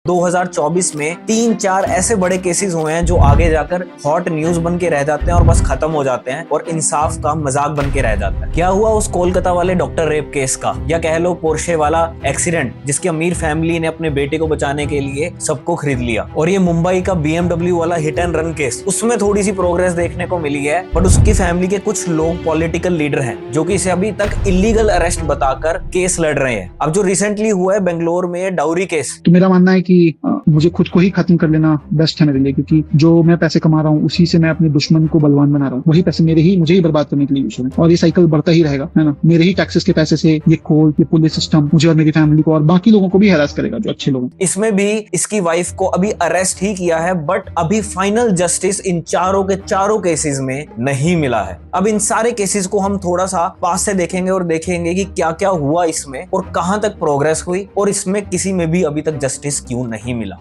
2024 में 3-4 ऐसे बड़े केसेस हुए हैं जो आगे जाकर हॉट न्यूज बन के रह जाते हैं और बस खत्म हो जाते हैं और इंसाफ का मजाक बन के रह जाता है। क्या हुआ उस कोलकाता वाले डॉक्टर रेप केस का, या कह लो पोर्शे वाला एक्सीडेंट जिसकी अमीर फैमिली ने अपने बेटे को बचाने के लिए सबको खरीद लिया, और ये मुंबई का BMW वाला हिट एंड रन केस, उसमें थोड़ी सी प्रोग्रेस देखने को मिली है। बट उसकी फैमिली के कुछ लोग पॉलिटिकल लीडर हैं जो कि इसे अभी तक इलीगल अरेस्ट बताकर केस लड़ रहे हैं। अब जो रिसेंटली हुआ है बेंगलोर में डाउरी केस, तो मेरा मानना है कि मुझे खुद को ही खत्म कर लेना बेस्ट है मेरे लिए, क्योंकि जो मैं पैसे कमा रहा हूँ उसी से मैं अपने दुश्मन को बलवान बना रहा हूँ। वही पैसे मुझे ही बर्बाद करने के लिए यूज हो रहे हैं और ये साइकिल बढ़ता ही रहेगा, है ना। मेरे ही टैक्सेस के पैसे से ये कोर्ट, ये पुलिस सिस्टम मुझे और मेरी फैमिली को और बाकी लोगों को भी हैरास करेगा जो अच्छे लोग। इसमें भी इसकी वाइफ को अभी अरेस्ट ही किया है, बट अभी फाइनल जस्टिस इन चारों के चारों केसेस में नहीं मिला है। अब इन सारे केसेस को हम थोड़ा सा पास से देखेंगे और देखेंगे कि क्या क्या हुआ इसमें और कहां तक प्रोग्रेस हुई और इसमें किसी में भी अभी तक जस्टिस क्यों नहीं मिला।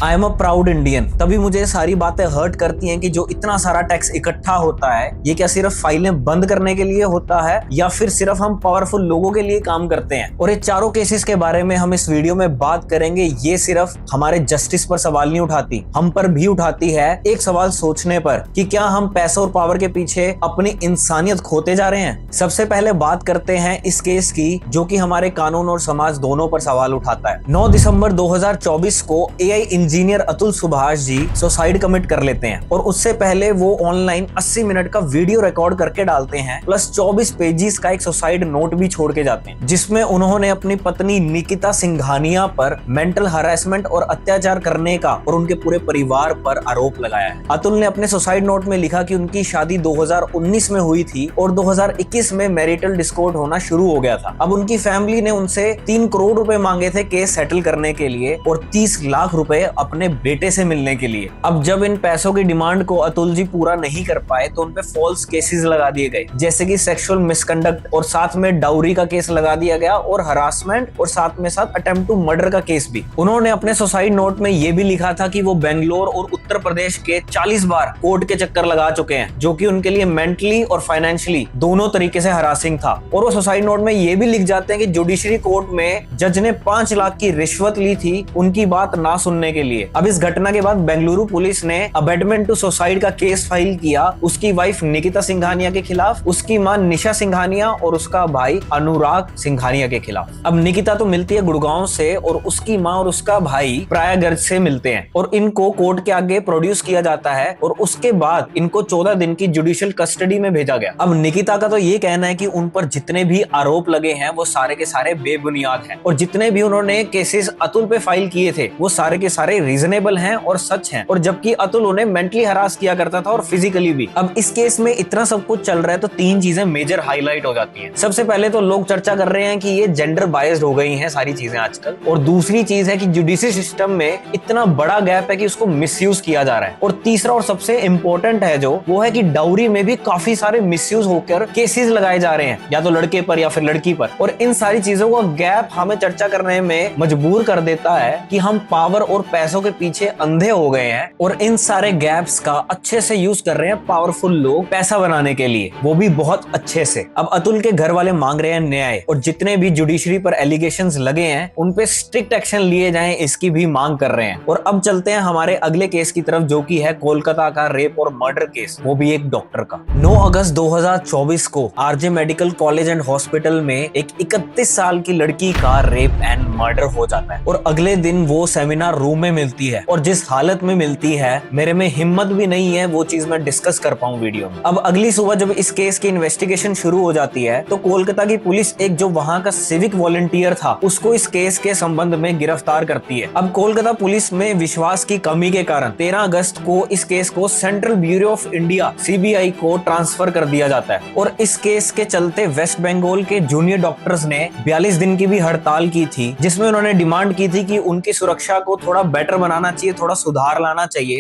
I am a proud Indian. तभी मुझे सारी बातें हर्ट करती हैं कि जो इतना सारा टैक्स इकट्ठा होता है ये क्या सिर्फ फाइलें बंद करने के लिए होता है या फिर सिर्फ हम पावरफुल लोगों के लिए काम करते हैं। और ये चारों केसेस के बारे में हम इस वीडियो में बात करेंगे। ये सिर्फ हमारे जस्टिस पर सवाल नहीं उठाती, हम पर भी उठाती है एक सवाल सोचने पर कि क्या हम पैसों और पावर के पीछे अपनी इंसानियत खोते जा रहे हैं। सबसे पहले बात करते हैं इस केस की जो कि हमारे कानून और समाज दोनों पर सवाल उठाता है। 9 दिसंबर 2024 को AI engineer Atul Subhash ji suicide commit कर लेते हैं और उससे पहले वो ऑनलाइन 80 मिनट का वीडियो रिकॉर्ड करके डालते हैं, प्लस 24 पेजेस का एक सुसाइड नोट भी छोड़ के जाते हैं जिसमें उन्होंने अपनी पत्नी निकिता सिंघानिया पर मेंटल हरासमेंट और अत्याचार करने का और उनके पूरे परिवार पर आरोप लगाया है। अतुल ने अपने सुसाइड नोट में लिखा कि उनकी शादी 2019 में हुई थी और 2021 में मैरिटल डिस्कॉर्ड होना शुरू हो गया था। अब उनकी फैमिली ने उनसे 3 करोड़ रुपए मांगे थे केस सेटल करने के लिए और 30 लाख रुपए अपने बेटे से मिलने के लिए। अब जब इन पैसों की डिमांड को अतुल जी पूरा नहीं कर पाए तो उनपे फॉल्स केसेस लगा दिए गए, जैसे कि सेक्सुअल मिसकंडक्ट और साथ में डाउरी का केस लगा दिया गया और हरासमेंट और साथ में साथ अटेम्प्ट टू मर्डर का केस भी। उन्होंने अपने सुसाइड नोट में ये भी लिखा था कि वो बेंगलोर और उत्तर प्रदेश के 40 बार कोर्ट के चक्कर लगा चुके हैं जो कि उनके लिए मेंटली और फाइनेंशियली दोनों तरीके से हरासिंग था। और वो सुसाइड नोट में ये भी लिख जाते हैं कि जुडिशरी कोर्ट में जज ने 5 लाख की रिश्वत ली थी उनकी बात ना सुनने के लिए। अब इस घटना के बाद बेंगलुरु पुलिस ने अबेटमेंट टू सुसाइड का केस फाइल किया उसकी वाइफ निकिता सिंघानिया के खिलाफ, उसकी मां निशा सिंघानिया और उसका भाई अनुराग सिंघानिया के खिलाफ। अब निकिता तो मिलती है गुड़गांव से और उसकी मां और उसका भाई प्रयागराज से मिलते हैं और इनको कोर्ट के आगे प्रोड्यूस किया जाता है और उसके बाद इनको 14 दिन की जुडिशियल कस्टडी में भेजा गया। अब निकिता का तो ये कहना है कि उन पर जितने भी आरोप लगे हैं वो सारे के सारे बेबुनियाद हैं और जितने भी उन्होंने केसेस अतुल पे फाइल किए थे वो सारे के सारे रीजनेबल हैं और सच हैं, और जबकि अतुल उन्हें मेंटली हरास किया करता था और फिजिकली भी। अब इस केस में इतना सब कुछ चल रहा है तो 3 चीजें मेजर हाईलाइट हो जाती हैं। सबसे पहले तो लोग चर्चा कर रहे हैं कि ये जेंडर बायस्ड हो गई हैं सारी चीजें आजकल, और दूसरी चीज है कि जुडिशरी सिस्टम में इतना बड़ा गैप है कि उसको मिसयूज किया जा रहा है, और तीसरा और सबसे इंपॉर्टेंट है जो वो है कि डाउरी में भी काफी सारे मिसयूज होकर केसेस लगाए जा रहे हैं या तो लड़के पर या फिर लड़की पर। और इन सारी चीजों का गैप हमें चर्चा करने में मजबूर कर देता है कि हम पावर और पैसों के पीछे अंधे हो गए हैं और इन सारे गैप्स का अच्छे से यूज कर रहे हैं पावरफुल लोग पैसा बनाने के लिए, वो भी बहुत अच्छे से। अब अतुल के घर वाले मांग रहे हैं न्याय और जितने भी जुडिशरी पर एलिगेशंस लगे हैं उन पे स्ट्रिक्ट एक्शन लिए जाएं इसकी भी मांग कर रहे हैं। और अब चलते हैं हमारे अगले केस की तरफ जो कि है कोलकाता का रेप और मर्डर केस, वो भी एक डॉक्टर का। 9 अगस्त 2024 को RJ medical college and hospital में एक 31 साल की लड़की का रेप एंड मर्डर हो जाता है और अगले दिन वो सेमिनार रूम में मिलती है और जिस हालत में मिलती है मेरे में हिम्मत भी नहीं है वो चीज मैं डिस्कस कर पाऊं वीडियो में। अब अगली सुबह जब इस केस की इन्वेस्टिगेशन शुरू हो जाती है तो कोलकाता की पुलिस एक जो वहां का सिविक वॉलंटियर था उसको इस केस के संबंध में गिरफ्तार करती है। अब कोलकाता पुलिस में विश्वास की कमी के कारण 13 अगस्त को इस केस को central bureau of India CBI को ट्रांसफर कर दिया जाता है और इस केस के चलते वेस्ट बंगाल के जूनियर डॉक्टर्स ने 42 दिन की भी हड़ताल की थी जिसमें उन्होंने डिमांड की थी कि उनकी सुरक्षा को थोड़ा बेटर बनाना चाहिए, थोड़ा सुधार लाना चाहिए।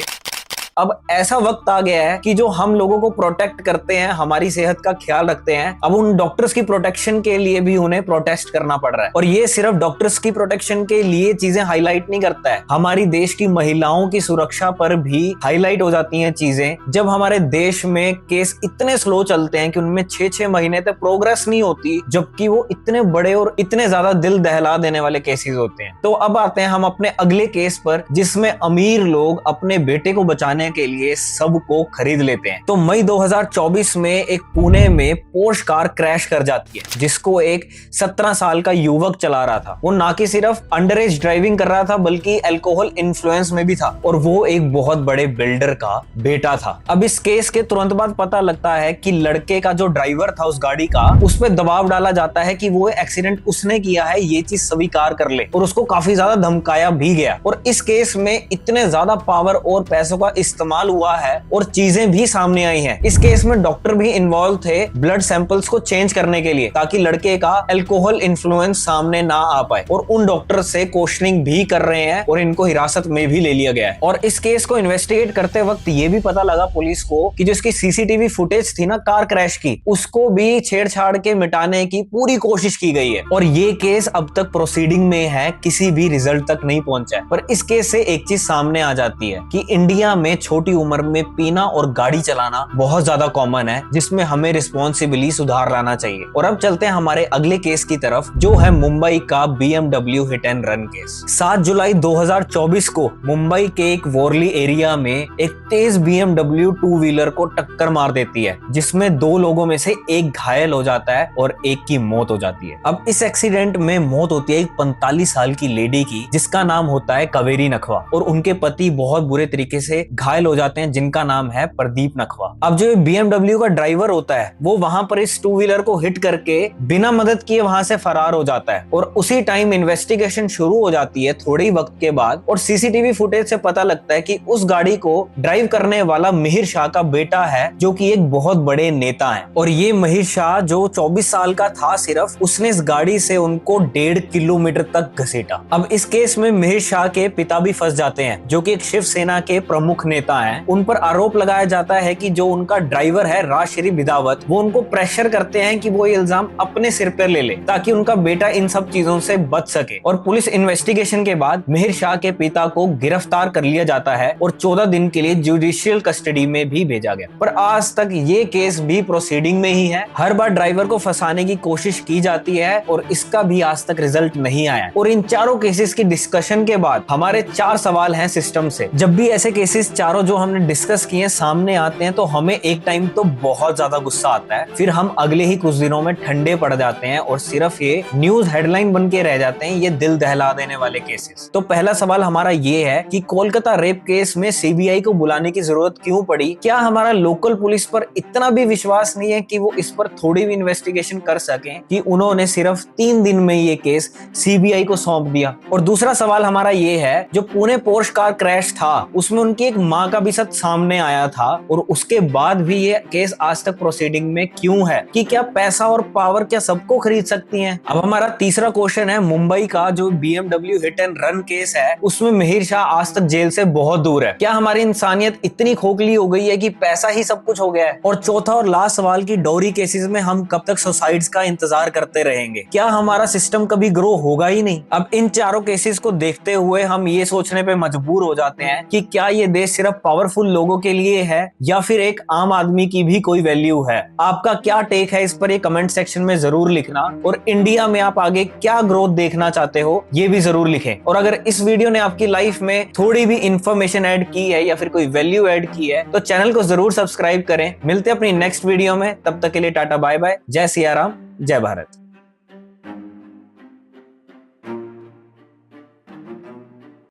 अब ऐसा वक्त आ गया है कि जो हम लोगों को प्रोटेक्ट करते हैं, हमारी सेहत का ख्याल रखते हैं, अब उन डॉक्टर्स की प्रोटेक्शन के लिए भी उन्हें प्रोटेस्ट करना पड़ रहा है। और ये सिर्फ डॉक्टर्स की प्रोटेक्शन के लिए चीजें हाईलाइट नहीं करता है, हमारी देश की महिलाओं की सुरक्षा पर भी हाईलाइट हो जाती हैं चीजें। जब हमारे देश में केस इतने स्लो चलते हैं कि उनमें 6-6 महीने तक प्रोग्रेस नहीं होती, जबकि वो इतने बड़े और इतने ज्यादा दिल दहला देने वाले केसेस होते हैं। तो अब आते हैं हम अपने अगले केस पर, जिसमें अमीर लोग अपने बेटे को बचाने के लिए सबको खरीद लेते हैं। तो मई 2024 में एक पुणे में पोर्श कार क्रैश कर जाती है, जिसको एक 17 साल का युवक चला रहा था। वो ना कि सिर्फ अंडर एज ड्राइविंग कर रहा था, बल्कि अल्कोहल इन्फ्लुएंस में भी था, और वो एक बहुत बड़े बिल्डर का बेटा था। अब इस केस के तुरंत बाद पता लगता है कि लड़के का जो ड्राइवर था उस गाड़ी का, उस पर दबाव डाला जाता है कि वो एक्सीडेंट उसने किया है, ये चीज स्वीकार कर ले, और उसको काफी ज्यादा धमकाया भी गया। और इस केस में इतने ज्यादा पावर और पैसों का इस्तेमाल हुआ है और चीजें भी सामने आई हैं। इस केस में डॉक्टर भी इन्वॉल्व थे ब्लड सैंपल्स को चेंज करने के लिए, ताकि लड़के का अल्कोहल इन्फ्लुएंस सामने ना आ पाए। और उन डॉक्टर से क्वेश्चनिंग भी कर रहे हैं और इनको हिरासत में भी ले लिया गया है। और इस केस को इन्वेस्टिगेट करते वक्त ये भी पता लगा पुलिस को कि जो इसकी सीसीटीवी फुटेज थी ना कार क्रैश की, उसको भी छेड़छाड़ के मिटाने की पूरी कोशिश की गई है। और ये केस अब तक प्रोसीडिंग में है, किसी भी रिजल्ट तक नहीं पहुंचा है। पर इस केस से एक चीज सामने आ जाती है कि इंडिया में छोटी उम्र में पीना और गाड़ी चलाना बहुत ज्यादा कॉमन है, जिसमें हमें रिस्पॉन्सिबली सुधार लाना चाहिए। और अब चलते हैं हमारे अगले केस की तरफ, जो है मुंबई का BMW hit and run case. 7 जुलाई 2024 को मुंबई के एक वॉरली एरिया में एक तेज BMW 2 व्हीलर को टक्कर मार देती है, जिसमें 2 लोगों में से एक घायल हो जाता है और एक की मौत हो जाती है। अब इस एक्सीडेंट में मौत होती है एक 45 साल की लेडी की, जिसका नाम होता है कावेरी नखवा, और उनके पति बहुत बुरे तरीके से घायल हो जाते हैं, जिनका नाम है प्रदीप नखवा। अब जो BMW का ड्राइवर होता है, वो वहां पर इस 2 व्हीलर को हिट करके बिना मदद किए वहां से फरार हो जाता है। और उसी टाइम इन्वेस्टिगेशन शुरू हो जाती है थोड़े ही वक्त के बाद, और सीसीटीवी फुटेज से पता लगता है कि उस गाड़ी को ड्राइव करने वाला मिहिर शाह का बेटा है, जो कि एक बहुत बड़े नेता है। और ये मिहिर शाह जो 24 साल का था सिर्फ, उसने इस गाड़ी से उनको 1.5 किलोमीटर तक घसीटा। अब इस केस में मिहिर शाह के पिता भी फंस जाते हैं, जो कि एक शिवसेना के प्रमुख नेता हैं। उन पर आरोप लगाया जाता है कि जो उनका ड्राइवर है राजश्री बिदावत, वो उनको प्रेशर करते हैं कि वो इल्जाम अपने सिर पर ले ले, ताकि उनका बेटा इन सब चीजों से बच सके। और पुलिस इन्वेस्टिगेशन के बाद मिहिर शाह के पिता को गिरफ्तार कर लिया जाता है और 14 दिन के लिए जुडिशियल कस्टडी में भी भेजा गया। पर आज तक ये केस भी प्रोसीडिंग में ही है। हर बार ड्राइवर को फंसाने की कोशिश की जाती है और इसका भी आज तक रिजल्ट नहीं आया। और इन चारों केसेस की डिस्कशन के बाद हमारे 4 सवाल हैं सिस्टम से। जब भी ऐसे केसेस चारों जो हमने डिस्कस किए सामने आते हैं, तो हमें एक टाइम तो बहुत ज्यादा गुस्सा आता है, फिर हम अगले ही कुछ दिनों में ठंडे पड़ जाते हैं और सिर्फ ये न्यूज हेडलाइन बन के रह जाते हैं, ये दिल दहला देने वाले केसेस। तो पहला सवाल हमारा ये है कि कोलकाता रेप केस में सीबीआई को बुलाने की जरूरत क्यों पड़ी? क्या हमारा लोकल पुलिस पर इतना भी विश्वास नहीं है कि वो इस पर थोड़ी भी इन्वेस्टिगेशन कर सकें कि उन्होंने सिर्फ 3 दिन में ये केस सीबीआई को सौंप दिया? और दूसरा सवाल हमारा ये है, जो पुणे पोर्श कार क्रैश था, उसमें उनकी एक माँ का भी सच सामने आया था, और उसके बाद भी ये केस आज तक प्रोसीडिंग में क्यों है? कि क्या पैसा और पावर क्या सबको खरीद सकती हैं? अब हमारा तीसरा क्वेश्चन है, मुंबई का जो BMW hit and run case है, उसमें मिहिर शाह आज तक जेल से बहुत दूर है। क्या हमारी इंसानियत इतनी खोखली हो गई है कि पैसा ही सब कुछ हो गया है? और चौथा और लास्ट सवाल की डोरी केसेस में हम कब तक सुसाइड्स का इंतजार करते रहेंगे? क्या हमारा सिस्टम कभी ग्रो होगा ही नहीं? अब इन चारों केसेस को देखते हुए हम ये सोचने पे मजबूर हो जाते हैं कि क्या ये देश सिर्फ पावरफुल लोगों के लिए है या फिर एक आम आदमी की भी कोई वैल्यू है? आपका क्या टेक है इस पर ये कमेंट सेक्शन में जरूर लिखना, और इंडिया में आप आगे क्या ग्रोथ देखना चाहते हो ये भी जरूर लिखें। और अगर इस वीडियो ने आपकी लाइफ में थोड़ी भी इंफॉर्मेशन ऐड की है या फिर कोई वैल्यू ऐड की है, तो चैनल को जरूर सब्सक्राइब करें। मिलते हैं अपनी नेक्स्ट वीडियो में, तब तक के लिए टाटा बाय बाय, जय सिया राम, जय भारत।